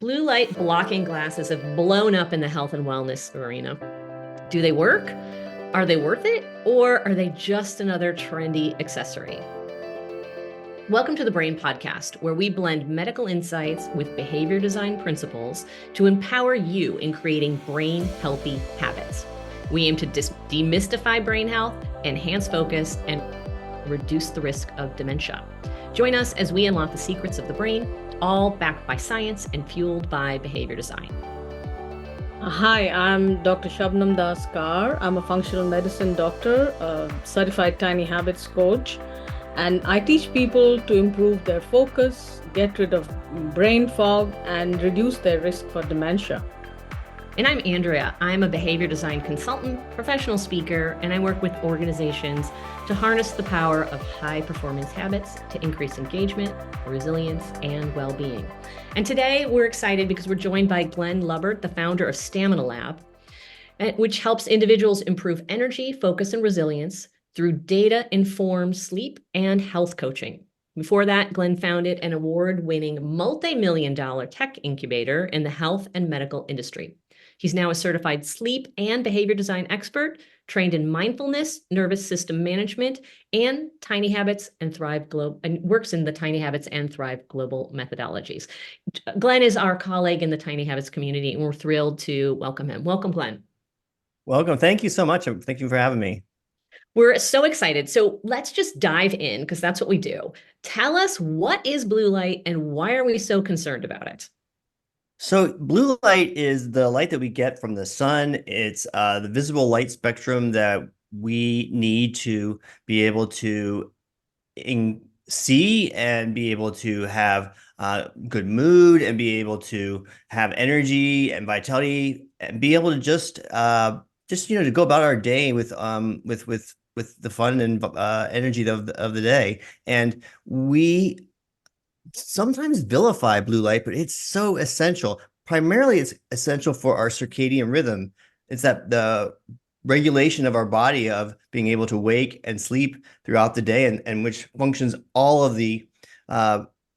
Blue light blocking glasses have blown up in the health and wellness arena. Do they work? Are they worth it? Or are they just another trendy accessory? Welcome to the Brain Podcast, where we blend medical insights with behavior design principles to empower you in creating brain healthy habits. We aim to demystify brain health, enhance focus, and reduce the risk of dementia. Join us as we unlock the secrets of the brain, all backed by science and fueled by behavior design. Hi, I'm Dr. Shabnam Das-Kar. I'm a functional medicine doctor, a certified tiny habits coach, and I teach people to improve their focus, get rid of brain fog, and reduce their risk for dementia. And I'm Andrea. I'm a behavior design consultant, professional speaker, and I work with organizations to harness the power of high performance habits to increase engagement, resilience, and well-being. And today we're excited because we're joined by Glen Lubbert, the founder of Stamina Lab, which helps individuals improve energy, focus, and resilience through data-informed sleep and health coaching. Before that, Glen founded an award-winning multi-million-dollar tech incubator in the health and medical industry. He's now a certified sleep and behavior design expert, trained in mindfulness, nervous system management, and Tiny Habits and Thrive Global, and works in the Tiny Habits and Thrive Global methodologies. Glen is our colleague in the Tiny Habits community, and we're thrilled to welcome him. Welcome, Glen. Welcome. Thank you so much. Thank you for having me. We're so excited. So let's just dive in because that's what we do. Tell us, what is blue light and why are we so concerned about it? So blue light is the light that we get from the sun. It's the visible light spectrum that we need to be able to see and be able to have good mood and be able to have energy and vitality and be able to just to go about our day with the fun and energy of the day. And we sometimes vilify blue light, but it's so essential. Primarily, it's essential for our circadian rhythm. It's that the regulation of our body of being able to wake and sleep throughout the day, and which functions all of the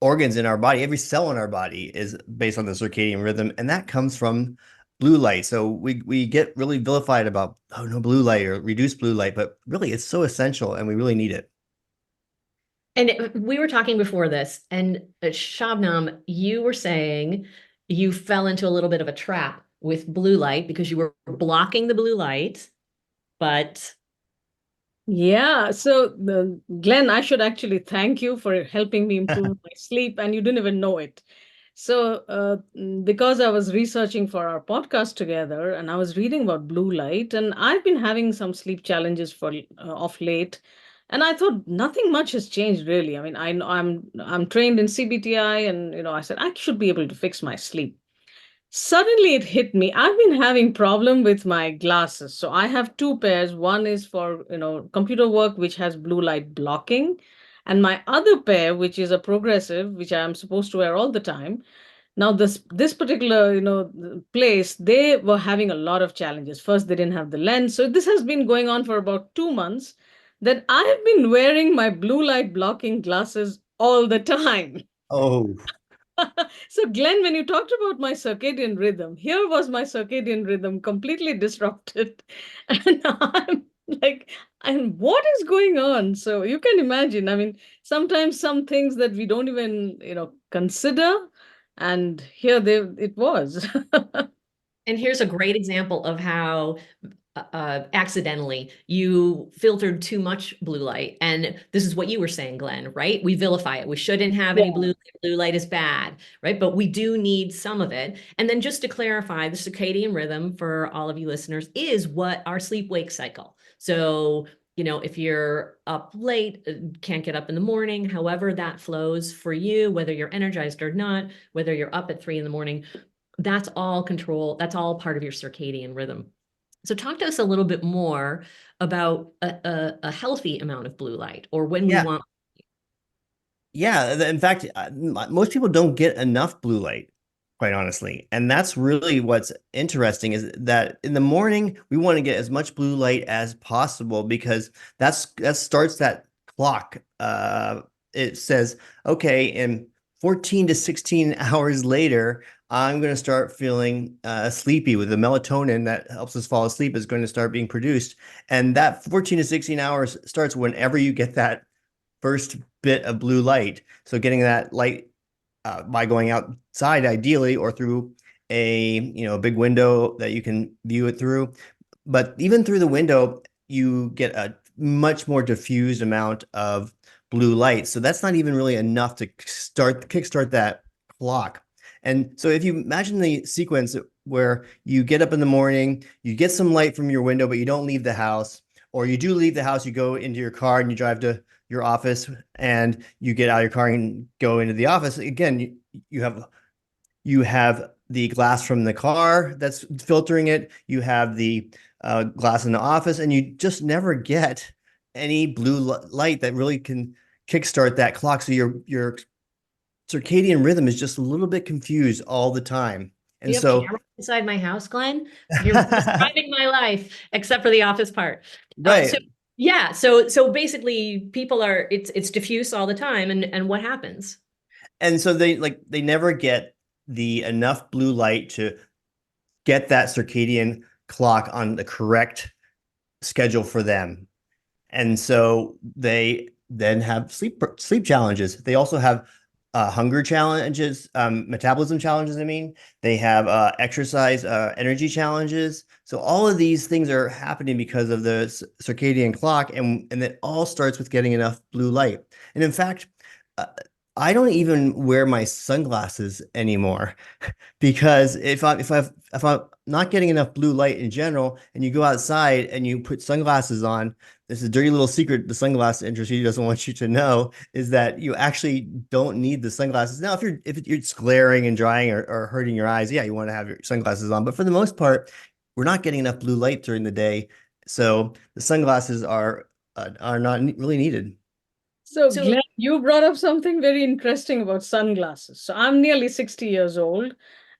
organs in our body. Every cell in our body is based on the circadian rhythm, and that comes from blue light. So we get really vilified about, oh, no blue light or reduced blue light, but really it's so essential and we really need it. And we were talking before this, and Shabnam, you were saying you fell into a little bit of a trap with blue light because you were blocking the blue light, but... Yeah, so Glen, I should actually thank you for helping me improve my sleep, and you didn't even know it. So because I was researching for our podcast together, and I was reading about blue light, and I've been having some sleep challenges for of late. And I thought nothing much has changed really. I mean, I'm trained in CBTI, and I said I should be able to fix my sleep. Suddenly it hit me. I've been having problem with my glasses. So I have two pairs. One is for, computer work, which has blue light blocking, and my other pair, which is a progressive, which I'm supposed to wear all the time. Now, this particular, place, they were having a lot of challenges. First, they didn't have the lens. So this has been going on for about 2 months, that I have been wearing my blue light blocking glasses all the time. Oh, So, Glenn, when you talked about my circadian rhythm, here was my circadian rhythm completely disrupted. And I'm like, and what is going on? So you can imagine, I mean, sometimes some things that we don't even, consider. And here it was. And here's a great example of how accidentally you filtered too much blue light. And this is what you were saying, Glenn, right? We vilify it. We shouldn't have any blue light. Blue light is bad, right? But we do need some of it. And then just to clarify, the circadian rhythm for all of you listeners is what our sleep-wake cycle. So, if you're up late, can't get up in the morning, however that flows for you, whether you're energized or not, whether you're up at 3 a.m, that's all part of your circadian rhythm. So talk to us a little bit more about a healthy amount of blue light, or when we want. Yeah, in fact, most people don't get enough blue light, quite honestly. And that's really what's interesting, is that in the morning, we want to get as much blue light as possible, because that starts that clock. It says, okay, in 14 to 16 hours later, I'm going to start feeling sleepy with the melatonin that helps us fall asleep is going to start being produced. And that 14 to 16 hours starts whenever you get that first bit of blue light. So getting that light by going outside ideally or through a big window that you can view it through. But even through the window, you get a much more diffused amount of blue light. So that's not even really enough to kickstart that clock. And so if you imagine the sequence where you get up in the morning, you get some light from your window, but you don't leave the house, or you do leave the house, you go into your car and you drive to your office and you get out of your car and go into the office. Again, you have the glass from the car that's filtering it. You have the glass in the office, and you just never get any blue light that really can kickstart that clock. So your circadian rhythm is just a little bit confused all the time. Do And you have so, cameras inside my house, Glenn? You're describing my life, except for the office part. right. So yeah, so basically, it's diffuse all the time, and what happens? And so they never get the enough blue light to get that circadian clock on the correct schedule for them. And so they then have sleep challenges. They also have hunger challenges, metabolism challenges. I mean, they have exercise, energy challenges. So all of these things are happening because of the circadian clock, and it all starts with getting enough blue light. And in fact, uh, I don't even wear my sunglasses anymore because if I'm not getting enough blue light in general, and you go outside and you put sunglasses on, this is a dirty little secret the sunglass industry doesn't want you to know, is that you actually don't need the sunglasses. Now, if it's glaring and drying or hurting your eyes, yeah, you want to have your sunglasses on. But for the most part, we're not getting enough blue light during the day, so the sunglasses are not really needed. So, So Glenn, you brought up something very interesting about sunglasses. So, I'm nearly 60 years old,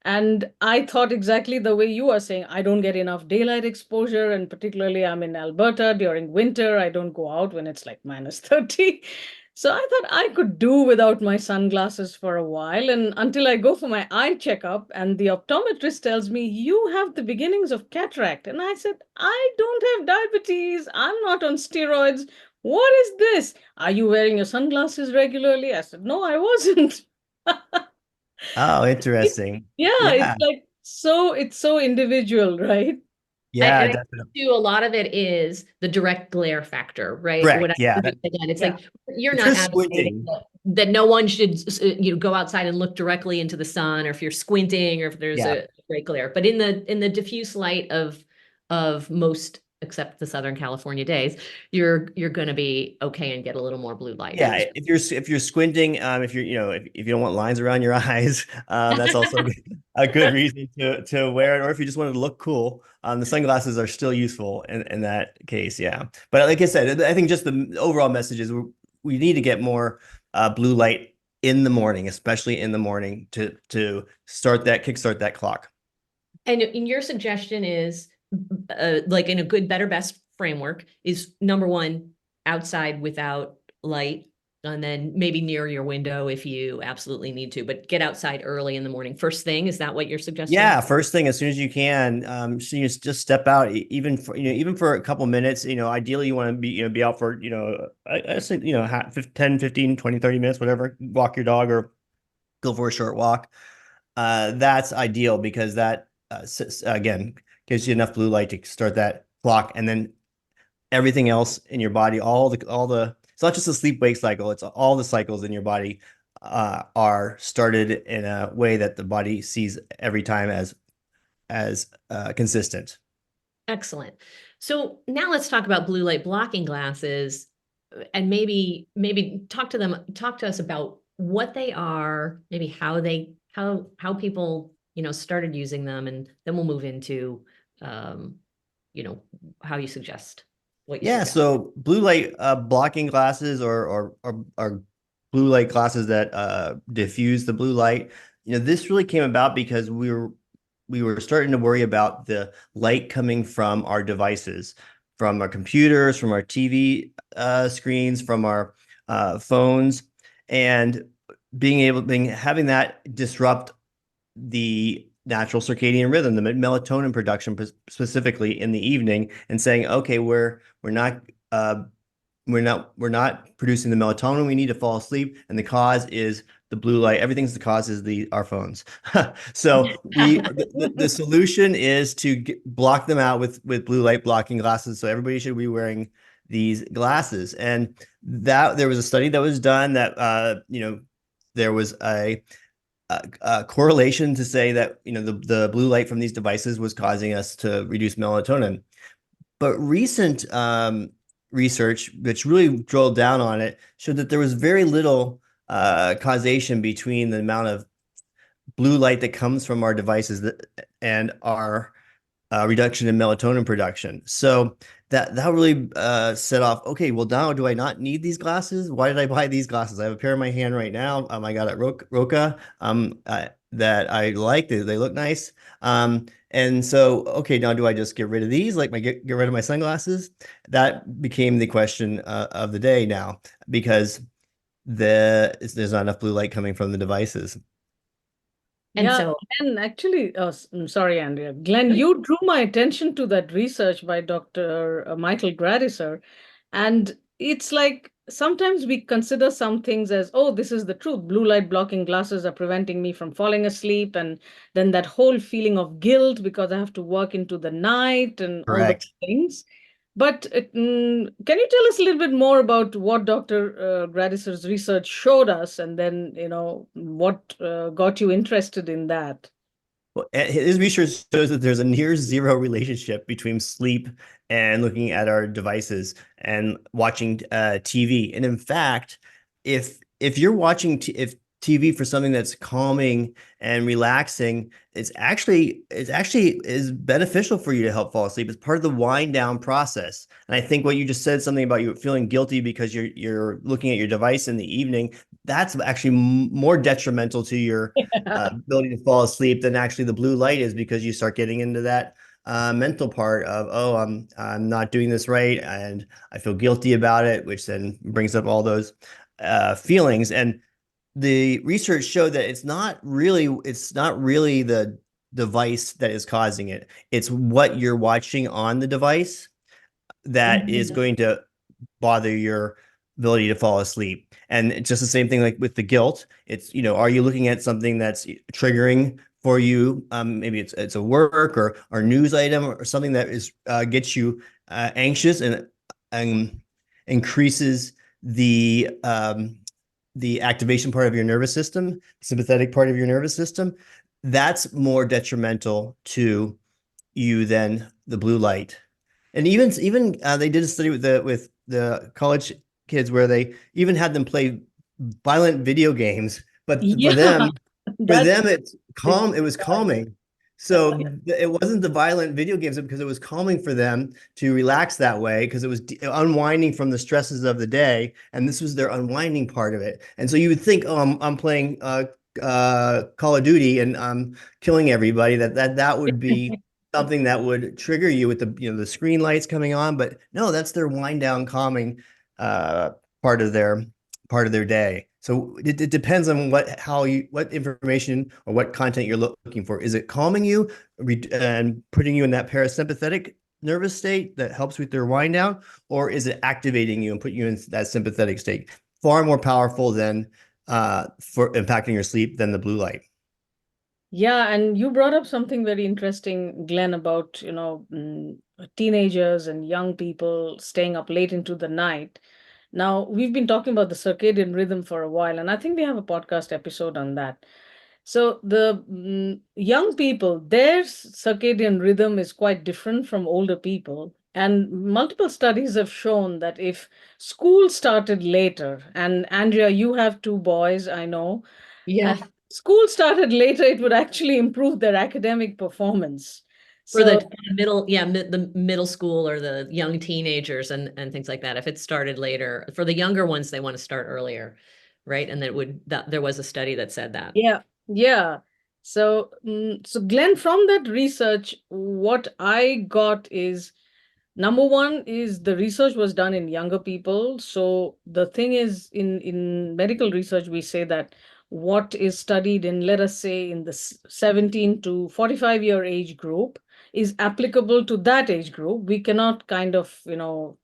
and I thought exactly the way you are saying. I don't get enough daylight exposure, and particularly I'm in Alberta during winter. I don't go out when it's like minus 30. So, I thought I could do without my sunglasses for a while, and until I go for my eye checkup, and the optometrist tells me, you have the beginnings of cataract. And I said, I don't have diabetes. I'm not on steroids. What is this? Are you wearing your sunglasses regularly? I said, no, I wasn't. Oh, interesting. Yeah, Yeah, it's so individual, right? yeah, I think definitely. too, a lot of it is the direct glare factor, right? What I Correct. Yeah, heard you say, again, it's Yeah. like you're if not you're advocating squinting, that no one should go outside and look directly into the sun, or if you're squinting, or if there's yeah, a great glare. But in the diffuse light of most, except the Southern California days, you're going to be okay and get a little more blue light. yeah. If you're squinting, if if you don't want lines around your eyes, that's also a good reason to wear it. Or if you just wanted to look cool, the sunglasses are still useful in that case. Yeah, but like I said, I think just the overall message is we need to get more blue light in the morning, especially in the morning, to kickstart that clock. And your suggestion is, like in a good, better, best framework, is number one, outside without light, and then maybe near your window if you absolutely need to, but get outside early in the morning. First thing, is that what you're suggesting? Yeah, first thing as soon as you can. So you just step out, even for a couple minutes. Ideally you want to be out for I say 10, 15, 20, 30 minutes, whatever. Walk your dog or go for a short walk. That's ideal because that again gives you enough blue light to start that clock, and then everything else in your body, all the it's not just a sleep wake cycle, it's all the cycles in your body are started in a way that the body sees every time as consistent. Excellent. So now let's talk about blue light blocking glasses, and maybe talk to us about what they are, maybe how people, started using them, and then we'll move into, um, you know, how you suggest what you Yeah, suggest. so blue light blocking glasses or blue light glasses that diffuse the blue light. This really came about because we were starting to worry about the light coming from our devices, from our computers, from our TV screens, from our phones, and having that disrupt the natural circadian rhythm, the melatonin production specifically in the evening, and saying, okay, uh, we're not producing the melatonin we need to fall asleep, and the cause is the blue light. Everything's the cause is our phones. So the solution is to block them out with blue light blocking glasses. So everybody should be wearing these glasses. And that there was a study that was done that there was a correlation to say that the blue light from these devices was causing us to reduce melatonin. But recent research, which really drilled down on it, showed that there was very little causation between the amount of blue light that comes from our devices and our reduction in melatonin production. So that really set off, okay, well, now do I not need these glasses? Why did I buy these glasses? I have a pair in my hand right now. I got at Roca that I like. They look nice. And so, okay, now do I just get rid of these? Like get rid of my sunglasses? That became the question of the day now, because there's not enough blue light coming from the devices. And Yeah, so, and actually, I'm sorry, Andrea. Glenn, you drew my attention to that research by Dr. Michael Gradisar. And it's like sometimes we consider some things as, oh, this is the truth. Blue light blocking glasses are preventing me from falling asleep. And then that whole feeling of guilt because I have to work into the night and all those Correct. things. But can you tell us a little bit more about what Dr. Gradisar's research showed us, and then what got you interested in that? Well, his research shows that there's a near zero relationship between sleep and looking at our devices and watching TV. And in fact, if you're watching if TV for something that's calming and relaxing, it's actually is beneficial for you to help fall asleep. It's part of the wind down process. And I think what you just said, something about you feeling guilty because you're looking at your device in the evening, that's actually more detrimental to your ability to fall asleep than actually the blue light is, because you start getting into that mental part of, oh, I'm not doing this right, and I feel guilty about it, which then brings up all those feelings. And the research showed that it's not really the device that is causing it. It's what you're watching on the device that is Mhm. going to bother your ability to fall asleep. And it's just the same thing like with the guilt. It's, are you looking at something that's triggering for you? Maybe it's a work or news item or something that is gets you anxious and increases the activation part of your nervous system, sympathetic part of your nervous system. That's more detrimental to you than the blue light. And even they did a study with the college kids where they even had them play violent video games, but for Yeah, them that's it's calm. It was calming. So it wasn't the violent video games, because it was calming for them to relax that way, because it was unwinding from the stresses of the day, and this was their unwinding part of it. And so you would think, oh, I'm playing Call of Duty and I'm killing everybody. That would be something that would trigger you with the screen lights coming on, but no, that's their wind down, calming uh, part of their day. So it depends on what information or what content you're looking for. Is it calming you and putting you in that parasympathetic nervous state that helps with their wind down, or is it activating you and putting you in that sympathetic state? Far more powerful than for impacting your sleep than the blue light. Yeah, and you brought up something very interesting, Glenn, about teenagers and young people staying up late into the night. Now, we've been talking about the circadian rhythm for a while, and I think we have a podcast episode on that. So the young people, their circadian rhythm is quite different from older people. And multiple studies have shown that if school started later, and Andrea, you have two boys, I know, and yeah, school started later, it would actually improve their academic performance. for So the the middle school or the young teenagers and things like that. If it started later, for the younger ones, they want to start earlier, right? And there was a study that said that. yeah, yeah. So, so Glenn, from that research, what I got is number one is the research was done in younger people. So the thing is, in medical research, we say that what is studied in, let us say, in the 17 to 45-year age group is applicable to that age group. We cannot kind of,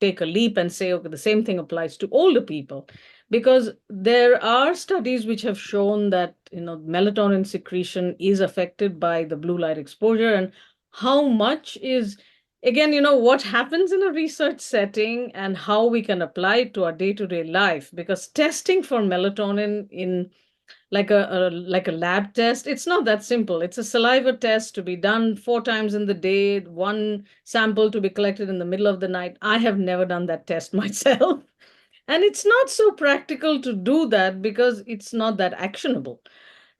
take a leap and say, okay, the same thing applies to older people, because there are studies which have shown that, melatonin secretion is affected by the blue light exposure. And how much is, again, what happens in a research setting and how we can apply it to our day-to-day life, because testing for melatonin in like a lab test, it's not that simple. It's a saliva test to be done 4 times in the day, one sample to be collected in the middle of the night. I have never done that test myself. And it's not so practical to do that because it's not that actionable.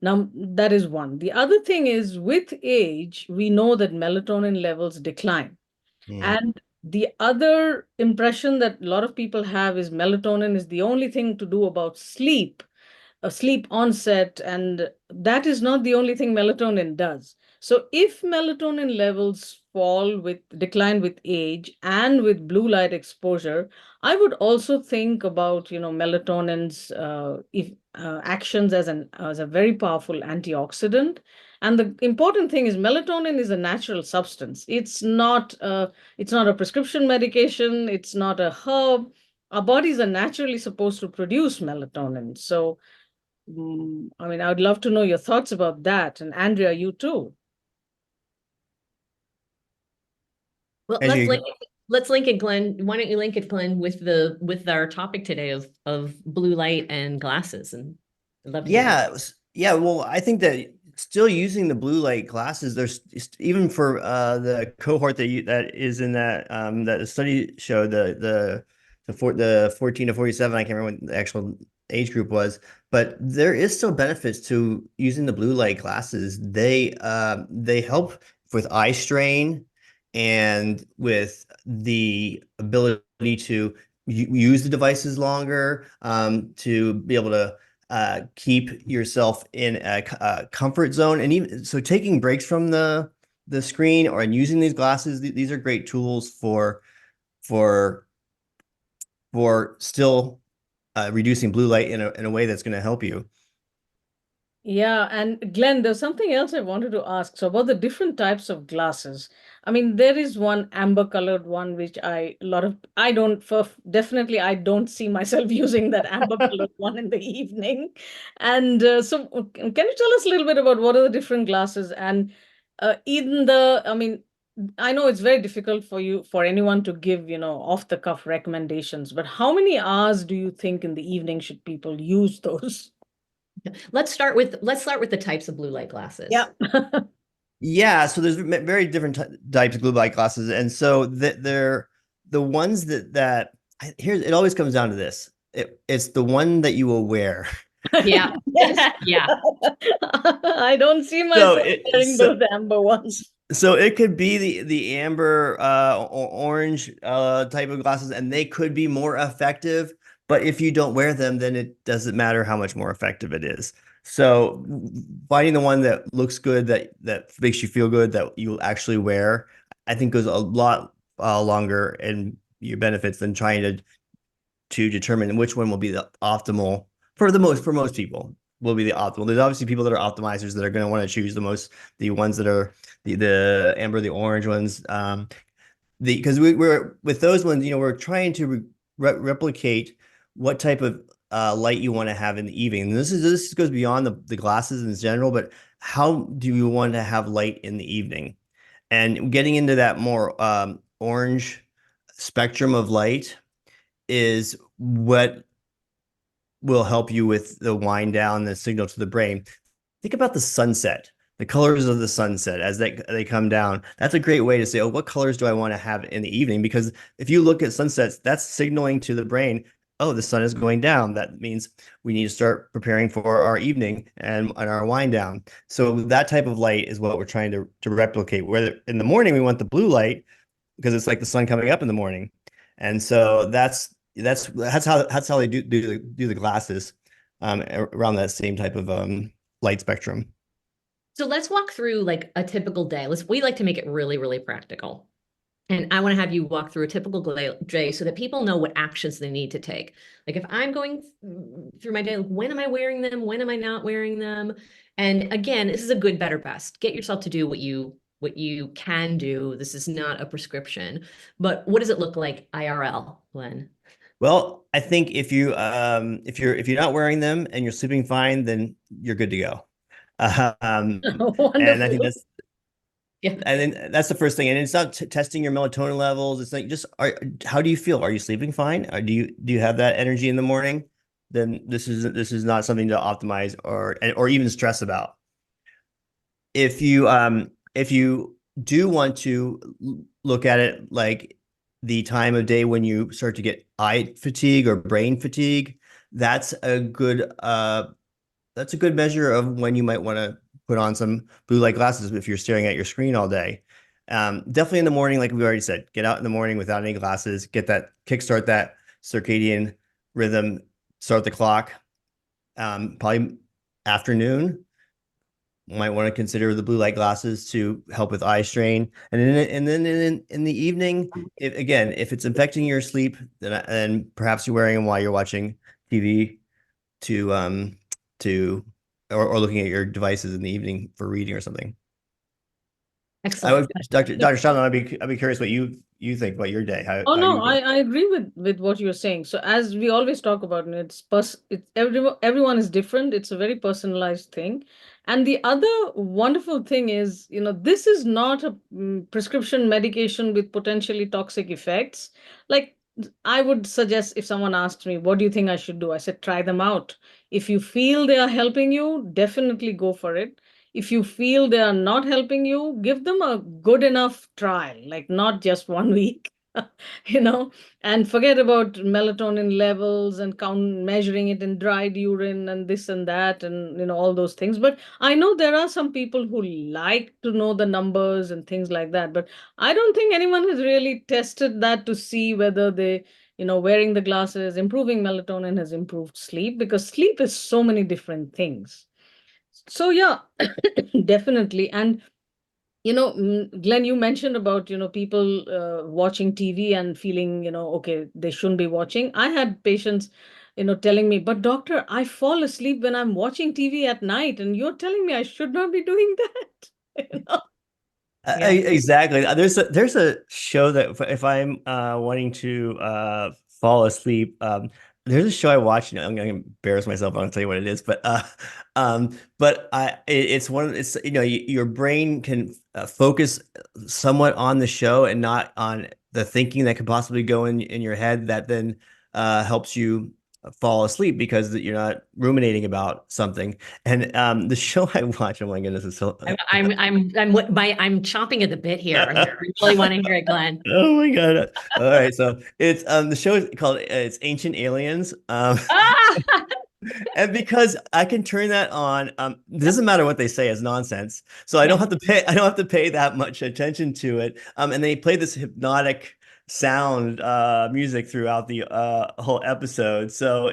Now, that is one. The other thing is, with age, we know that melatonin levels decline. Mm. And the other impression that a lot of people have is melatonin is the only thing to do about sleep, a sleep onset, and that is not the only thing melatonin does. So if melatonin levels decline with age and with blue light exposure, I would also think about, melatonin's actions as a very powerful antioxidant. And the important thing is melatonin is a natural substance. It's not a prescription medication. It's not a herb. Our bodies are naturally supposed to produce melatonin. So I mean, I would love to know your thoughts about that. And Andrea, you too. Well, As you let's link it, Glenn. Why don't you link it, Glenn, with our topic today of blue light and glasses? And I'd love to hear. Yeah. Well, I think that still using the blue light glasses, there's even for the cohort that is in that the study showed the 14 to 47. I can't remember what the actual age group was, but there is still benefits to using the blue light glasses. They help with eye strain and with the ability to use the devices longer, to be able to keep yourself in a comfort zone. And even so, taking breaks from the screen or and using these glasses, these are great tools for still reducing blue light in a way that's going to help you. Yeah, and Glenn, there's something else I wanted to ask. So about the different types of glasses. I mean, there is one amber colored one, which definitely I don't see myself using that amber colored one in the evening. And can you tell us a little bit about what are the different glasses? And I mean, I know it's very difficult for anyone to give, off the cuff recommendations, but how many hours do you think in the evening should people use those? Let's start with the types of blue light glasses. Yeah. Yeah, so there's very different types of blue light glasses, and so they're the ones that here's it always comes down to this. It's the one that you will wear. Yeah. Yes. Yeah. I don't see myself wearing those amber ones. So it could be the amber orange type of glasses, and they could be more effective. But if you don't wear them, then it doesn't matter how much more effective it is. So finding the one that looks good, that makes you feel good, that you'll actually wear, I think goes a lot longer in your benefits than trying to determine which one will be the optimal for most people will be the optimal. There's obviously people that are optimizers that are going to want to choose the ones that are the amber, the orange ones. Because we're with those ones, we're trying to replicate what type of light you want to have in the evening. And this goes beyond the glasses in general, but how do you want to have light in the evening? And getting into that more orange spectrum of light is what will help you with the wind down, the signal to the brain. Think about the sunset, the colors of the sunset as they come down. That's a great way to say, oh, what colors do I want to have in the evening? Because if you look at sunsets, that's signaling to the brain, oh, the sun is going down. That means we need to start preparing for our evening and our wind down. So that type of light is what we're trying to replicate. Whether in the morning we want the blue light because it's like the sun coming up in the morning, and so that's how they do the glasses around that same type of light spectrum. So let's walk through like a typical day. We like to make it really, really practical. And I want to have you walk through a typical day so that people know what actions they need to take. Like if I'm going through my day, like when am I wearing them? When am I not wearing them? And again, this is a good, better, best. Get yourself to do what you can do. This is not a prescription. But what does it look like IRL, Glenn? Well, I think if you're not wearing them and you're sleeping fine, then you're good to go. And I think Wonderful. that's the first thing. And it's not testing your melatonin levels. It's like how do you feel? Are you sleeping fine? Or do you have that energy in the morning? Then this is not something to optimize or even stress about. If you do want to look at it like the time of day when you start to get eye fatigue or brain fatigue, that's a good measure of when you might want to put on some blue light glasses if you're staring at your screen all day. Definitely in the morning, like we already said, get out in the morning without any glasses, kickstart that circadian rhythm, start the clock. Probably afternoon, might want to consider the blue light glasses to help with eye strain. And then in the evening, if it's affecting your sleep, then perhaps you're wearing them while you're watching TV to or looking at your devices in the evening for reading or something. Excellent. Dr. Shalom, I'd be curious what you think about your day. Oh How no, you I agree with what you're saying. So as we always talk about, and everyone is different. It's a very personalized thing. And the other wonderful thing is, this is not a prescription medication with potentially toxic effects. Like I would suggest if someone asked me, what do you think I should do? I said, try them out. If you feel they are helping you, definitely go for it. If you feel they are not helping you, give them a good enough trial, like not just 1 week, you know, and forget about melatonin levels and measuring it in dried urine and this and that and, all those things. But I know there are some people who like to know the numbers and things like that. But I don't think anyone has really tested that to see whether wearing the glasses, improving melatonin has improved sleep, because sleep is so many different things. So yeah, definitely. And Glenn, you mentioned about people watching TV and feeling okay, they shouldn't be watching. I had patients telling me, but doctor, I fall asleep when I'm watching TV at night, and you're telling me I should not be doing that. you know? Yeah. Exactly. There's a show that if I'm wanting to fall asleep, there's a show I watch. I'm gonna embarrass myself. I don't tell you what it is, but it's your brain can focus somewhat on the show and not on the thinking that could possibly go in your head that then helps you fall asleep because you're not ruminating about something. And the show I watch, oh my goodness, it's so I'm chomping at the bit here. I really want to hear it, Glenn. Oh my God. All right. So it's the show is called it's Ancient Aliens. Ah! And because I can turn that on, it doesn't matter what they say as nonsense. So I don't have to pay that much attention to it. And they play this hypnotic sound music throughout the whole episode. So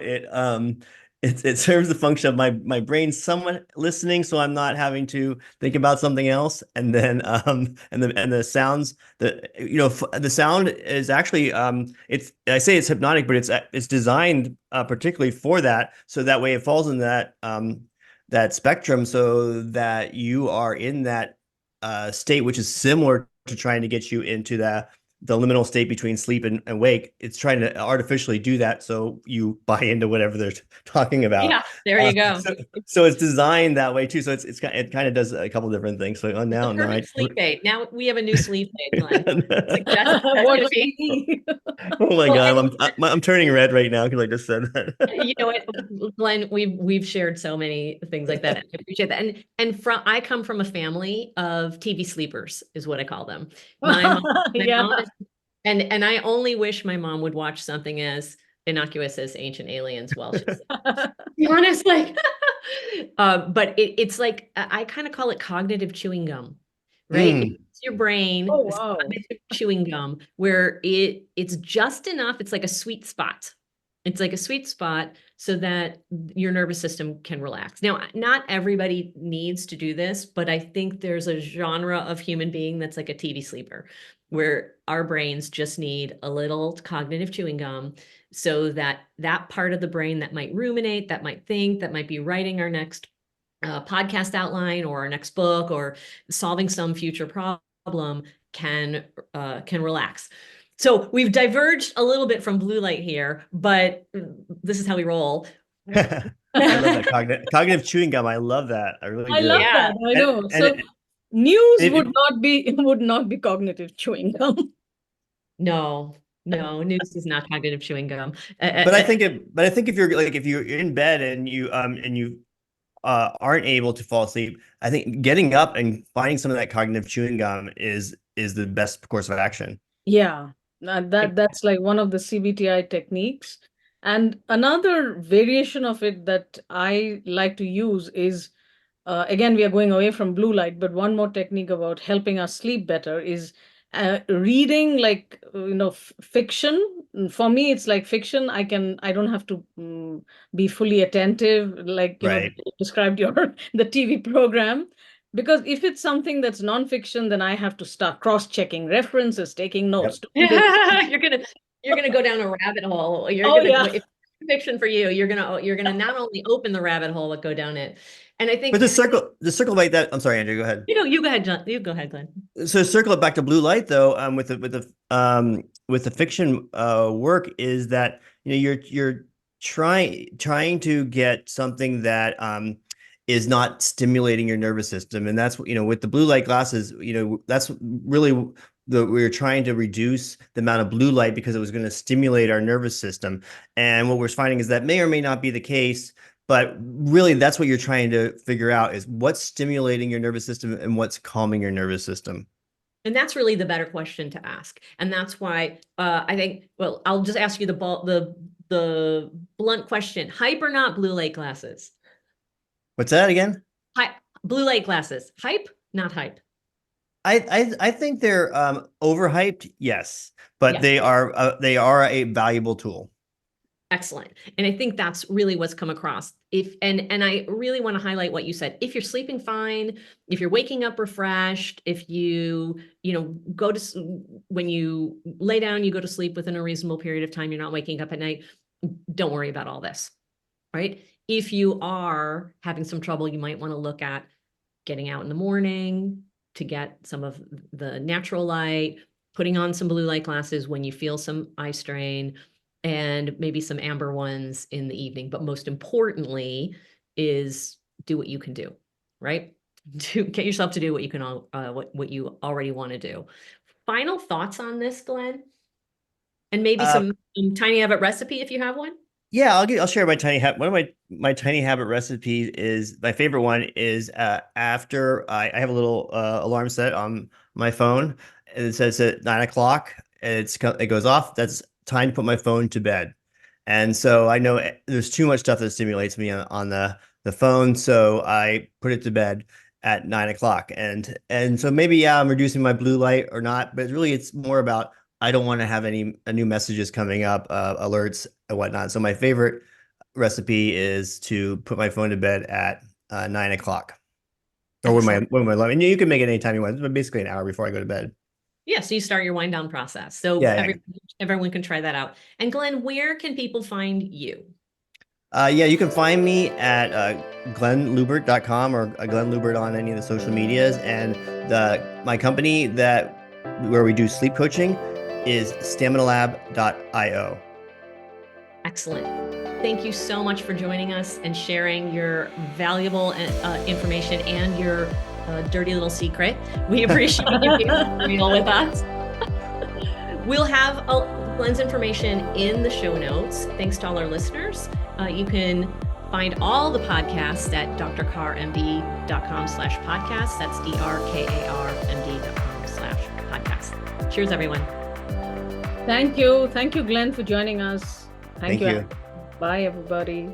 it serves the function of my brain somewhat listening, so I'm not having to think about something else. And then and the sounds, the sound is actually it's I say it's hypnotic, but it's designed particularly for that, so that way it falls in that spectrum, so that you are in that state, which is similar to trying to get you into the liminal state between sleep and wake. It's trying to artificially do that so you buy into whatever they're talking about. Yeah, there you go. So it's designed that way too. So it kind of does a couple different things. So It's now a perfect sleep aid. Now we have a new sleep aid, Glenn. Watch TV. Oh my Well, God, I'm turning red right now because I just said that. you know what, Glenn, we've shared so many things like that. I appreciate that. And I come from a family of TV sleepers, is what I call them. My Yeah. mom is, and I only wish my mom would watch something as innocuous as Ancient Aliens while she's to be honest, like but it's like I kind of call it cognitive chewing gum, right? It's your brain, Oh, this wow. cognitive chewing gum, where it's just enough, it's like a sweet spot. It's like a sweet spot so that your nervous system can relax. Now, not everybody needs to do this, but I think there's a genre of human being that's like a TV sleeper, where our brains just need a little cognitive chewing gum so that that part of the brain that might ruminate, that might think, that might be writing our next podcast outline or our next book or solving some future problem can relax. So we've diverged a little bit from blue light here, but this is how we roll. I love that cognitive chewing gum. I love that. I really do. love that. I know. So news would not be cognitive chewing gum. No, news is not cognitive chewing gum. But I think if you're in bed and you aren't able to fall asleep, I think getting up and finding some of that cognitive chewing gum is the best course of action. Yeah, that's like one of the CBTI techniques. And another variation of it that I like to use is, again, we are going away from blue light, but one more technique about helping us sleep better is reading, like, fiction. For me, it's like fiction. I don't have to be fully attentive, like, Right. you described the TV program. Because if it's something that's nonfiction, then I have to start cross-checking references, taking notes. Yep. You're gonna go down a rabbit hole. If it's fiction for you, you're gonna not only open the rabbit hole but go down it. And I think, but the circle like that. I'm sorry, Andrew. Go ahead. You go ahead, John. You go ahead, Glenn. So circle it back to blue light though. With the fiction work is that you're trying to get something that is not stimulating your nervous system, and that's with the blue light glasses. That's really we're trying to reduce the amount of blue light because it was going to stimulate our nervous system. And what we're finding is that may or may not be the case. But really, that's what you're trying to figure out is what's stimulating your nervous system and what's calming your nervous system. And that's really the better question to ask. And that's why I think, well, I'll just ask you the blunt question: hype or not blue light glasses? What's that again? Blue light glasses. Hype, not hype. I think they're overhyped, yes, but Yes. they are a valuable tool. Excellent. And I think that's really what's come across. And I really want to highlight what you said. If you're sleeping fine, if you're waking up refreshed, if you go to, when you lay down, you go to sleep within a reasonable period of time, you're not waking up at night, don't worry about all this, right? If you are having some trouble, you might want to look at getting out in the morning to get some of the natural light, putting on some blue light glasses when you feel some eye strain, and maybe some amber ones in the evening. But most importantly is do what you can do, right? To get yourself to do what you can, what you already want to do. Final thoughts on this, Glenn? And maybe some tiny habit recipe if you have one. Yeah, I'll share my tiny habit. One of my tiny habit recipes is my favorite one is after I have a little alarm set on my phone, and it says at 9 o'clock. It goes off. That's time to put my phone to bed. And so I know there's too much stuff that stimulates me on the phone, so I put it to bed at 9 o'clock. And so maybe I'm reducing my blue light or not, but really it's more about I don't want to have any new messages coming up, alerts and whatnot. So my favorite recipe is to put my phone to bed at 9 o'clock. Or when my alarm. And you can make it anytime you want, but basically an hour before I go to bed. Yeah, so you start your wind down process. So everyone can try that out. And Glenn, where can people find you? You can find me at glenlubbert.com or Glen Lubbert on any of the social medias. And my company where we do sleep coaching is staminalab.io. Excellent. Thank you so much for joining us and sharing your valuable information and your dirty little secret. We appreciate you being real with us. We'll have Glenn's information in the show notes. Thanks to all our listeners. You can find all the podcasts at drkarmd.com/podcast. That's drkarmd.com/podcast. Cheers, everyone. Thank you. Thank you, Glenn, for joining us. Thank you. Bye, everybody.